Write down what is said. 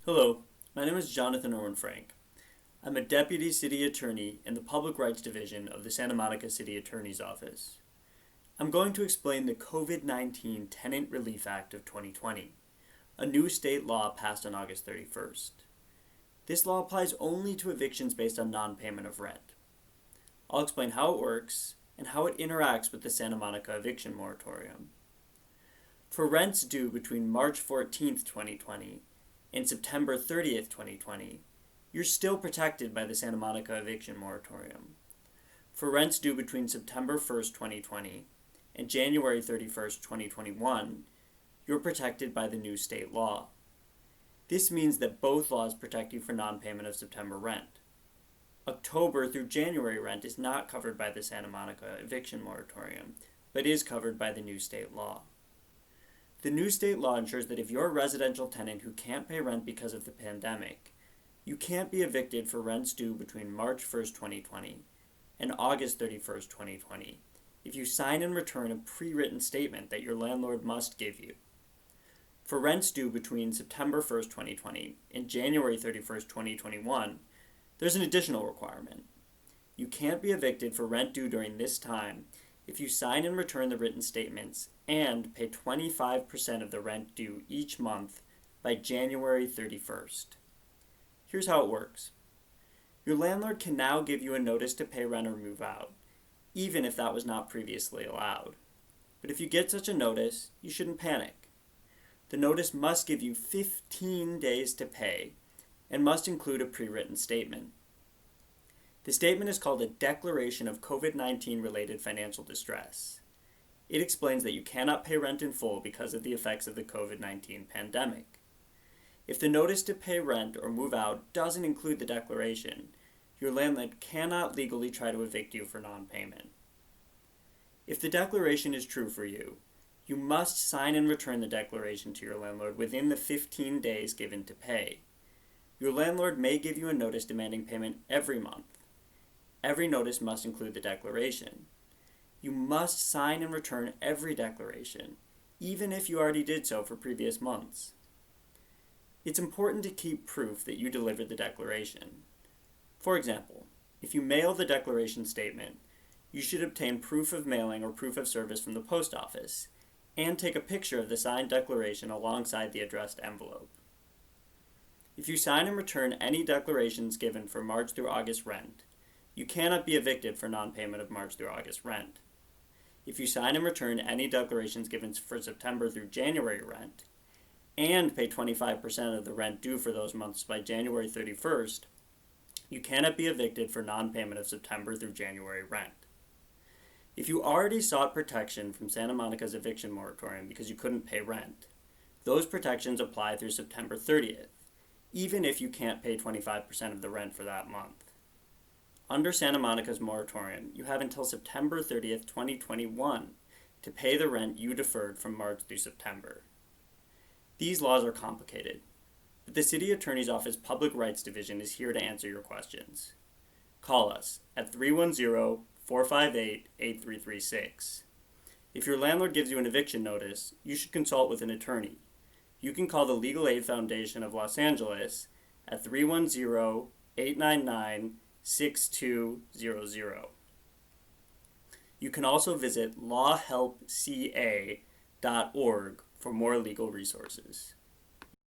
Hello, my name is Jonathan Owen Frank. I'm a Deputy City Attorney in the Public Rights Division of the Santa Monica City Attorney's Office. I'm going to explain the COVID-19 Tenant Relief Act of 2020, a new state law passed on August 31st. This law applies only to evictions based on non-payment of rent. I'll explain how it works and how it interacts with the Santa Monica Eviction Moratorium. For rents due between March 14th, 2020 and September 30th, 2020, you're still protected by the Santa Monica Eviction Moratorium. For rents due between September 1st, 2020 and January 31st, 2021, you're protected by the new state law. This means that both laws protect you for non-payment of September rent. October through January rent is not covered by the Santa Monica Eviction Moratorium, but is covered by the new state law. The new state law ensures that if you're a residential tenant who can't pay rent because of the pandemic, you can't be evicted for rents due between March 1st, 2020 and August 31st, 2020 if you sign and return a pre-written statement that your landlord must give you. For rents due between September 1st, 2020 and January 31st, 2021, there's an additional requirement. You can't be evicted for rent due during this time if you sign and return the written statements and pay 25% of the rent due each month by January 31st. Here's how it works. Your landlord can now give you a notice to pay rent or move out, even if that was not previously allowed. But if you get such a notice, you shouldn't panic. The notice must give you 15 days to pay and must include a pre-written statement. The statement is called a Declaration of COVID-19 related financial distress. It explains that you cannot pay rent in full because of the effects of the COVID-19 pandemic. If the notice to pay rent or move out doesn't include the declaration, your landlord cannot legally try to evict you for non-payment. If the declaration is true for you, you must sign and return the declaration to your landlord within the 15 days given to pay. Your landlord may give you a notice demanding payment every month. Every notice must include the declaration. You must sign and return every declaration, even if you already did so for previous months. It's important to keep proof that you delivered the declaration. For example, if you mail the declaration statement, you should obtain proof of mailing or proof of service from the post office, and take a picture of the signed declaration alongside the addressed envelope. If you sign and return any declarations given for March through August rent, you cannot be evicted for non-payment of March through August rent. If you sign and return any declarations given for September through January rent, and pay 25% of the rent due for those months by January 31st, you cannot be evicted for non-payment of September through January rent. If you already sought protection from Santa Monica's eviction moratorium because you couldn't pay rent, those protections apply through September 30th, even if you can't pay 25% of the rent for that month. Under Santa Monica's moratorium, you have until September 30th, 2021 to pay the rent you deferred from March through September. These laws are complicated, but the City Attorney's Office Public Rights Division is here to answer your questions. Call us at 310-458-8336. If your landlord gives you an eviction notice, you should consult with an attorney. You can call the Legal Aid Foundation of Los Angeles at 310-899-6200. You can also visit lawhelpca.org for more legal resources.